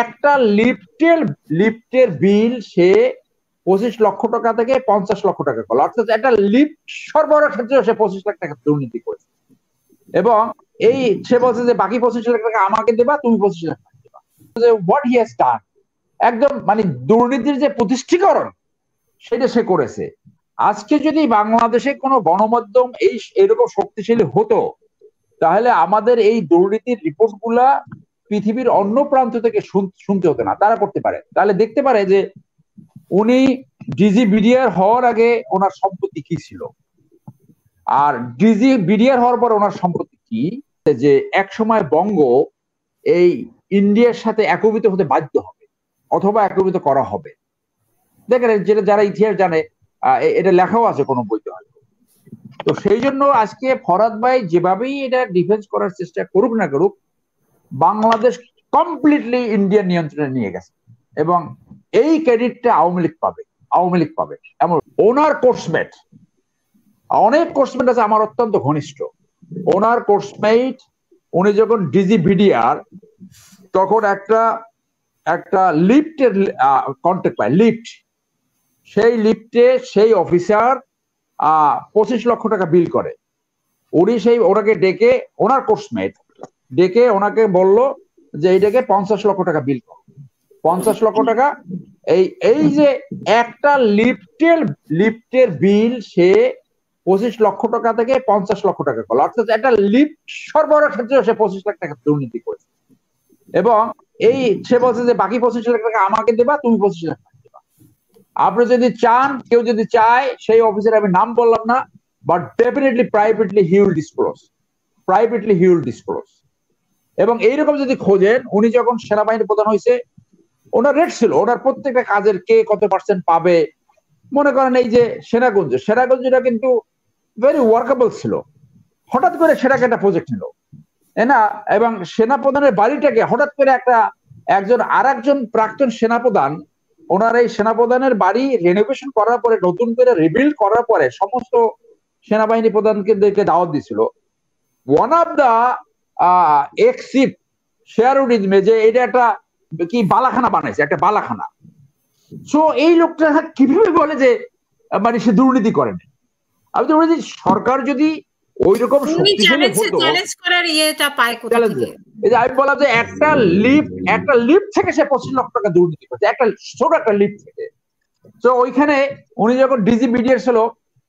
একটা লিফটের বিল সে 25 লক্ষ টাকা থেকে 50 লক্ষ টাকা করলো, অর্থাৎ একটা লিফট সরবরাহের ক্ষেত্রে সে 25 লাখ টাকা দুর্নীতি করেছে। এবং এই সে বলছে যে বাকি 25 লাখ টাকা আমাকে দেবা, তুমি 25 লাখ টাকা দেবা। হোয়াট হি হ্যাজ ডান, একদম মানে দুর্নীতির যে প্রতিষ্ঠিকরণ সেটা সে করেছে। আজকে যদি বাংলাদেশে কোনো গণমাধ্যম এরকম শক্তিশালী হতো, তাহলে আমাদের এই দুর্নীতির রিপোর্ট গুলা পৃথিবীর অন্য প্রান্ত থেকে শুনতে হতো না। তারা করতে পারে, তাহলে দেখতে পারে যে উনি ডিজি বিডিআর হওয়ার আগে ওনার সম্পত্তি কি ছিল, আর ডিজি বিডিআর হওয়ার পর ওনার সম্পত্তি কি, যে এক সময় বঙ্গ এই ইন্ডিয়ার সাথে একীভূত হতে বাধ্য হবে অথবা একীভূত করা হবে। দেখেন, যেটা যারা ইতিহাস জানে এটা লেখাও আছে কোনো বইতে হয়। তো সেই জন্য আজকে ফরহাদ ভাই যেভাবেই এটা ডিফেন্স করার চেষ্টা করুক না করুক, বাংলাদেশ কমপ্লিটলি ইন্ডিয়ান নিয়ন্ত্রণে নিয়ে গেছে এবং এই ক্রেডিটটা আওয়ামী লীগ পাবে। এমন ওনার কোর্সমেট, অনেক কোর্সমেট আছে আমার অত্যন্ত ঘনিষ্ঠ, ওনার কোর্সমেট উনি যখন ডিজি বিডিআর তখন একটা লিফটের কন্ট্যাক্ট পায়, সেই লিফটে সেই অফিসার 25 লক্ষ টাকা বিল করে। উনি ওনাকে ডেকে, ওনার কোর্সমেট ডেকে ওনাকে বলল যে এইটাকে 50 লক্ষ টাকা বিল করো। 50 লক্ষ টাকা, এই যে একটা লিফটের বিল সে 25 লক্ষ টাকা থেকে 50 লক্ষ টাকা করলো, অর্থাৎ একটা লিফট সরবরাহের ক্ষেত্রে সে 25 লাখ টাকা দুর্নীতি করেছে। এবং সে বলছে যে বাকি 25 লাখ টাকা আমাকে দেবা, তুমি 25 লাখ টাকা দেবা। আপনি যদি চান, কেউ যদি চায়, সেই অফিসের আমি নাম বললাম না, but definitely privately he will disclose. এবং এইরকম যদি খোঁজেন, উনি যখন সেনাবাহিনী প্রধান হয়েছে ওনার রেট ছিল, ওনার প্রত্যেকটা কাজের কে কত পার্সেন্ট পাবে। মনে করেন এই যে সেনাগঞ্জটা কিন্তু ভেরি ওয়ার্কেবল ছিল, হঠাৎ করে সেটাকে একটা প্রজেক্ট নিল না, এবং সেনাপ্রধানের বাড়িটাকে হঠাৎ করে একজন প্রাক্তন সেনাপ্রধান, ওনার এই সেনাপ্রধানের বাড়ি রেনোভেশন করার পরে, নতুন করে রিবিল্ড করার পরে সমস্ত সেনাবাহিনী প্রধানকে দাওয়াত দিছিল। ওয়ান অফ দা এক্সিট শেয়ারউডিজমে যে এটা একটা কি বালাখানা বানাইছে, একটা বালাখানা। সো এই লোকটা কিভাবে বলে যে মানে সে দুর্নীতি করেন? আমি তো বলি সরকার যদি ওই রকম শক্তিশালী হতো, আমি বললাম যে একটা লিফট থেকে সে 25 লক্ষ টাকা দুর্নীতি করছে, ছোট একটা লিফট থেকে। তো ওইখানে উনি যখন ডিজি বিডিআর ছিল,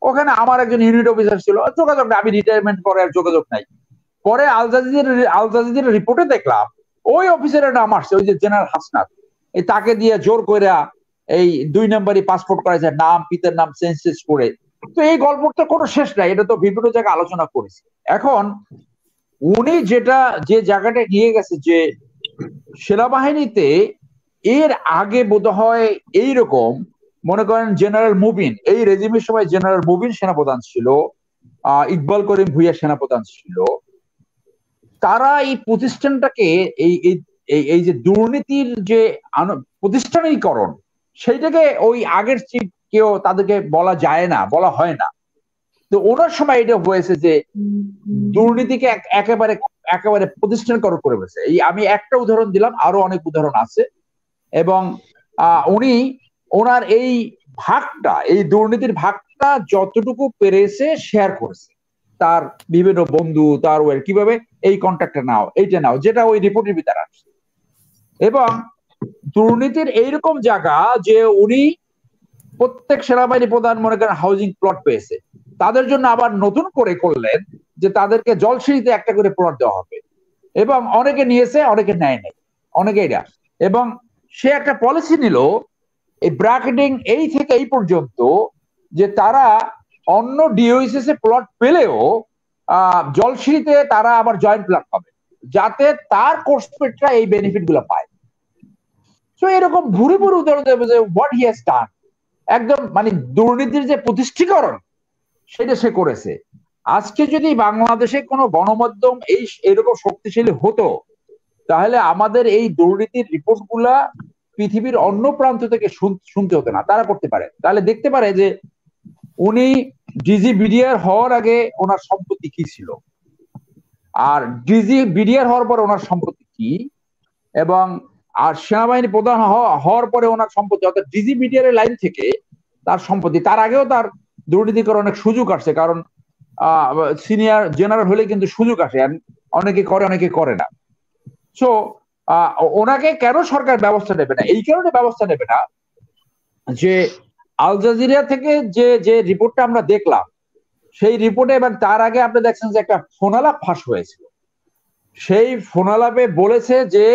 ওখানে আমার একজন ইউনিট অফিসার ছিল, যোগাযোগ নাই, আমি রিটায়ারমেন্ট পরে আর যোগাযোগ নাই। পরে আল জাজিরার রিপোর্টে দেখলাম ওই অফিসারের নাম আসছে, ওই যে জেনারেল হাসনাত, তাকে দিয়ে জোর করে এই 2 নম্বরই পাসপোর্ট করাইছে, নাম পিতার নাম চেঞ্জ করে। তো এই গল্পটা কোনো শেষ নাই, এটা তো বিভিন্ন জায়গায় আলোচনা করেছি। এখন উনি যে জায়গাটা নিয়ে গেছে, যে সেনাবাহিনীতে এর আগে বোধহয় এইরকম, মনে করেন জেনারেল মুবিন, এই রেজিমের সময় জেনারেল মুবিন সেনাপ্রধান ছিল, ইকবাল করিম ভুইয়া সেনাপ্রধান ছিল। তারা এই প্রতিষ্ঠানটাকে এই যে দুর্নীতির যে প্রতিষ্ঠানীকরণ, সেইটাকে ওই আগের চিফ কেউ তাদেরকে বলা যায় না, বলা হয় না। তো ওনার সময় এটা হয়েছে যে দুর্নীতিকে একেবারে প্রতিষ্ঠানকরণ করে ফেলেছে। আমি একটা উদাহরণ দিলাম, আরো অনেক উদাহরণ আছে। এবং উনি ওনার এই দুর্নীতির ভাগটা যতটুকু পেরেছে শেয়ার করেছে তার বিভিন্ন বন্ধু, তার কিভাবে এই কন্ট্রাক্টটা নাও, এইটা নাও, যেটা ওই রিপোর্টের ভিতরে আসছে। এবং দুর্নীতির এইরকম জায়গা যে উনি প্রত্যেক সেনাবাহিনী প্রধান মনে করেন হাউজিং প্লট পেয়েছে, তাদের জন্য আবার নতুন করে করলেন যে তাদেরকে জলসিঁড়িতে একটা করে প্লট দেওয়া হবে। এবং অনেকে নিয়েছে, অনেকে নেয় নাই, অনেকে এটা। এবং সে একটা পলিসি নিল, এই ব্র্যাকেটিং এই থেকে এই পর্যন্ত, যে তারা অন্য ডিওএসএস এ প্লট পেলেও জলসিঁড়িতে তারা আবার জয়েন্ট প্লট পাবে, যাতে তার কোর্সমেটরা এই বেনিফিট গুলো পায়। তো এরকম ভুরি উদাহরণ দেবে যে হোয়াট হি হ্যাজ ডান, একদম মানে দুর্নীতির যে প্রতিষ্ঠিকরণ সেটা সে করেছে। আজকে যদি বাংলাদেশে কোনো গণমাধ্যম এরকম শক্তিশালী হতো, তাহলে আমাদের এই দুর্নীতির রিপোর্ট গুলা পৃথিবীর অন্য প্রান্ত থেকে শুনতে হতো না। তারা করতে পারে, তাহলে দেখতে পারে যে উনি ডিজি বিডিআর হওয়ার আগে ওনার সম্পত্তি কি ছিল, আর ডিজি বিডিআর হওয়ার পর ওনার সম্পত্তি কি, এবং আর সেনাবাহিনী প্রধান হওয়ার পরে ওনার সম্পত্তি অর্থাৎ ডিজিবিডিআর এর লাইন থেকে তার সম্পত্তি, তার আগেও তার দুর্নীতি করার অনেক সুযোগ আসছে, কারণ সিনিয়র জেনারেল হলে কিন্তু সুযোগ আসে, অনেকে করে অনেকে করে না। সো ওনাকে কেন সরকার ব্যবস্থা নেবে না? এই কারণে ব্যবস্থা নেবে না যে আল জাজিরা থেকে যে যে রিপোর্টটা আমরা দেখলাম, সেই রিপোর্টে এবং তার আগে আপনি দেখছেন যে একটা ফোনালাপ ফাঁস হয়েছিল। সেই ফোনালাপে বলেছে যে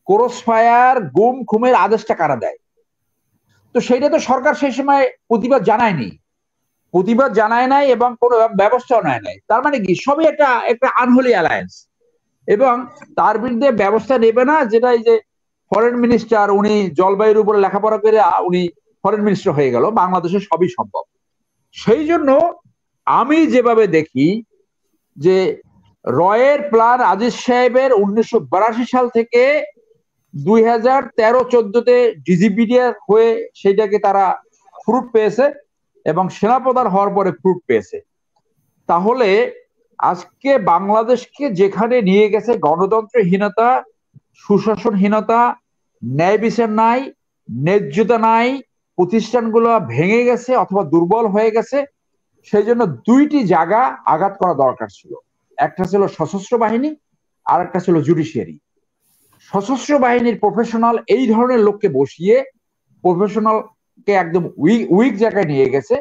ক্রসফায়ার গুম খুমের আদেশটা কারা দেয়। তো সেইটা তো সরকার সেই সময় প্রতিবাদ জানায় নাই এবং কোনো ব্যবস্থাও নেয় নাই। তার মানে কি সবই একটা একটা আনহোলি অ্যালায়েন্স, এবং তার বিরুদ্ধে ব্যবস্থা নেবে না। যেটা এই যে ফরেন মিনিস্টার, উনি জলবায়ুর উপরে লেখাপড়া করে উনি ফরেন মিনিস্টার হয়ে গেল, বাংলাদেশে সবই সম্ভব। সেই জন্য আমি যেভাবে দেখি যে রয়ের প্ল্যান আজিজ সাহেবের 1982 সাল থেকে 2013-14-তে ডিজিবিডিআর হয়ে সেইটাকে তারা ফ্রুট পেয়েছে এবং সেনাপ্রধান হওয়ার পরে ফ্রুট পেয়েছে। তাহলে আজকে বাংলাদেশকে যেখানে নিয়ে গেছে গণতন্ত্রহীনতা, সুশাসনহীনতা, ন্যায় বিচার নাই, ন্যায্যতা নাই, প্রতিষ্ঠানগুলো ভেঙে গেছে অথবা দুর্বল হয়ে গেছে, সেই জন্য দুইটি জায়গা আঘাত করা দরকার ছিল। একটা ছিল সশস্ত্র বাহিনী, আর একটা ছিল জুডিশিয়ারি। সশস্ত্র বাহিনীর প্রফেশনাল এই ধরনের লোককে বসিয়ে প্রফেশনালকে একদম উইক জায়গায় নিয়ে গেছে,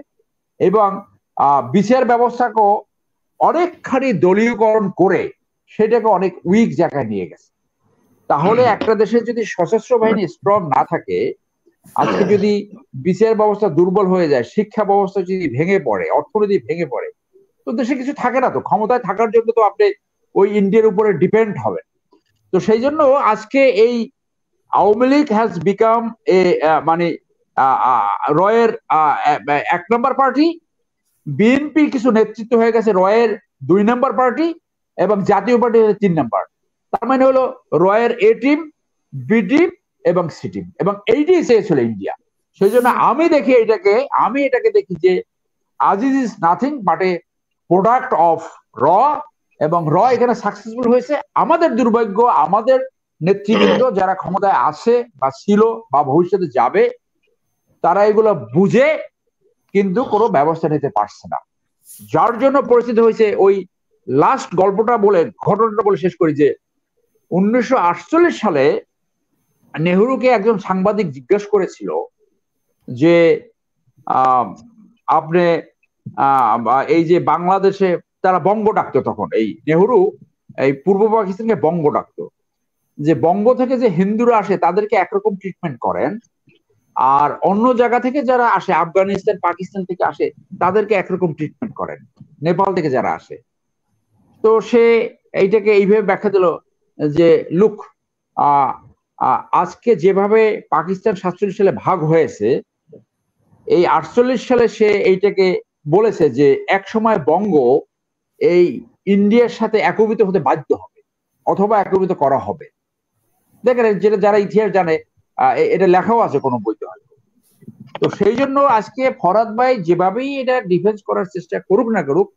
এবং বিচার ব্যবস্থাকেও অনেকখানি দলীয়করণ করে সেটাকে অনেক উইক জায়গায় নিয়ে গেছে। তাহলে একটা দেশে যদি সশস্ত্র বাহিনী স্ট্রং না থাকে, আজকে যদি বিচার ব্যবস্থা দুর্বল হয়ে যায়, শিক্ষা ব্যবস্থা যদি ভেঙে পড়ে, অর্থনীতি ভেঙে পড়ে, তো দেশে কিছু থাকে না। তো ক্ষমতায় থাকার জন্য তো আপনি ওই ইন্ডিয়ার উপরে ডিপেন্ড হবেন। তো সেই জন্য আজকে এই Awami League has become a মানে রয়ের 1 নম্বর পার্টি, বিএনপির কিছু নেতৃত্ব হয়ে গেছে রয়ের 2 নম্বর পার্টি, এবং জাতীয় পার্টি 3 নম্বর। তার মানে হলো রয়ের এ টিম, বি টিম এবং সি টিম, এবং এইটাই চেয়েছিল ইন্ডিয়া। সেই জন্য আমি এটাকে দেখি যে Aziz is nothing but A product of র, এবং র এখানে সাকসেসফুল হয়েছে। আমাদের দুর্ভাগ্য, আমাদের নেতৃবৃন্দ যারা ক্ষমতায় আছে বা ছিল বা ভবিষ্যতে যাবে, তারা এগুলো বুঝে কিন্তু কোনো ব্যবস্থা নিতে পারছে না, যার জন্য পরিস্থিতি হয়েছে। ওই লাস্ট ঘটনাটা বলে শেষ করি যে 1948 সালে নেহরুকে একজন সাংবাদিক জিজ্ঞেস করেছিল যে আপনি এই যে বাংলাদেশে তারা বঙ্গ ডাকতো তখন, এই নেহরু এই পূর্ব পাকিস্তানকে বঙ্গ ডাকতো, যে বঙ্গ থেকে যে হিন্দুরা আসে তাদেরকে একরকম ট্রিটমেন্ট করেন, আর অন্য জায়গা থেকে যারা আসে, আফগানিস্তান পাকিস্তান থেকে আসে, তাদেরকে একরকম ট্রিটমেন্ট করেন, নেপাল থেকে যারা আসে। তো সে এইটাকে এইভাবে ব্যাখ্যা দিল যে লুক, আজকে যেভাবে পাকিস্তান 47 সালে ভাগ হয়েছে, এই 48 সালে সে এইটাকে বলেছে যে এক সময় বঙ্গ এই ইন্ডিয়ার সাথে একীভূত হতে বাধ্য হবে অথবা একীভূত করা হবে। দেখেন, যেটা যারা ইতিহাস জানে, এটা লেখাও আছে কোনো বইতে হয়তো। তো সেই জন্য আজকে ফরহাদ ভাই যেভাবেই এটা ডিফেন্স করার চেষ্টা করুক না করুক,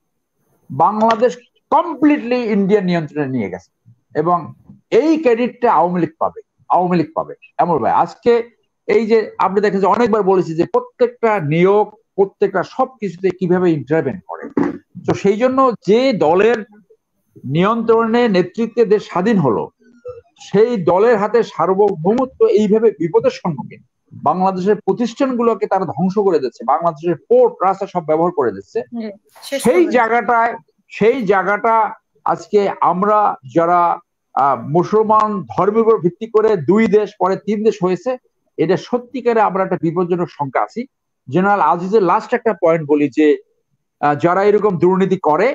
বাংলাদেশ কমপ্লিটলি ইন্ডিয়ান নিয়ন্ত্রণে নিয়ে গেছে, এবং এই ক্রেডিটটা আওয়ামী লীগ পাবে এমন ভাই। আজকে এই যে আপনি দেখেন যে অনেকবার বলেছি যে প্রত্যেকটা নিয়োগ, প্রত্যেকটা সবকিছুতে কিভাবে ইন্টারভেন করে। তো সেই জন্য যে দলের নিয়ন্ত্রণে নেতৃত্বে দেশ স্বাধীন হলো, সেই দলের হাতে সার্বভৌমত্ব এইভাবে বিপদের সম্মুখীন, বাংলাদেশের প্রতিষ্ঠানগুলোকে তারা ধ্বংস করে দিচ্ছে, বাংলাদেশের পোর্ট রাস্তা সব ব্যবহার করে দিচ্ছে। সেই জায়গাটা আজকে আমরা যারা মুসলমান ধর্মের উপর ভিত্তি করে 2 দেশ পরে 3 দেশ হয়েছে, এটা সত্যিকারে আমরা একটা বিপজ্জনক সংখ্যা আছি। জেনারেল আজিজের লাস্ট একটা পয়েন্ট বলি যে যারা এরকম দুর্নীতি করে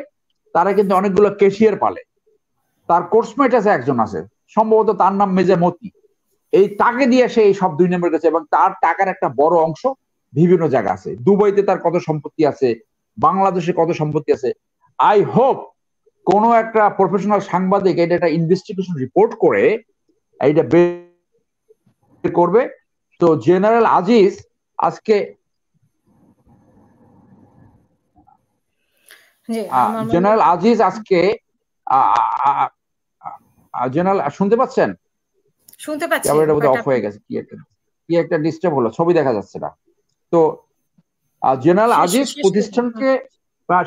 তারা কিন্তু অনেকগুলো ক্যাশিয়ার পালে, তার কোর্সমেট আছে, একজন আছে সম্ভবত, তার নাম মেজে মতি, এই তাকে দিয়ে সে এই সব 2 নম্বর গেছে, এবং তার টাকার একটা বড় অংশ বিভিন্ন জায়গা আছে। দুবাইতে তার কত সম্পত্তি আছে, বাংলাদেশে কত সম্পত্তি আছে। আই হোপ কোন একটা প্রফেশনাল সাংবাদিক এটা একটা ইনভেস্টিগেশন রিপোর্ট করে এইটা বের করবে। তো জেনারেল আজিজ আজকে জেনারেল শুনতে পাচ্ছেন? শুনতে পাচ্ছি, ক্যামেরাটা বোধহয় বাট অফ হয়ে গেছে, কি একটা ডিস্টার্ব হলো, ছবি দেখা যাচ্ছে না। তো জেনারেল আজিজ প্রতিষ্ঠানকে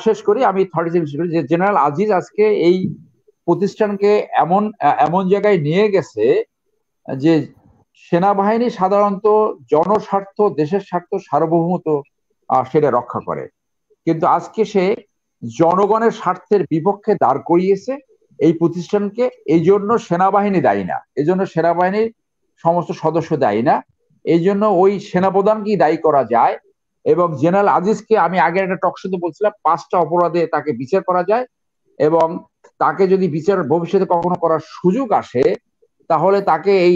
শেষ করি, আমি 30 সেকেন্ড শেষ করি, যে জেনারেল আজিজ আজকে এই প্রতিষ্ঠানকে এমন জায়গায় নিয়ে গেছে যে সেনাবাহিনী সাধারণত জনস্বার্থ, দেশের স্বার্থ, সার্বভৌমত্ব সেটা রক্ষা করে, কিন্তু আজকে সে জনগণের স্বার্থের বিপক্ষে দাঁড় করিয়েছে এই প্রতিষ্ঠানকে। এই জন্য সেনাবাহিনী দায়ী না, এই জন্য সেনাবাহিনীর সমস্ত সদস্য দায়ী না, এই জন্য ওই সেনাপ্রধানকেই দায়ী করা যায়। এবং জেনারেল আজিজকে আমি আগে একটা টকশোতে বলছিলাম 5টা অপরাধে তাকে বিচার করা যায়, এবং তাকে যদি বিচার ভবিষ্যতে কখনো করার সুযোগ আসে তাহলে তাকে এই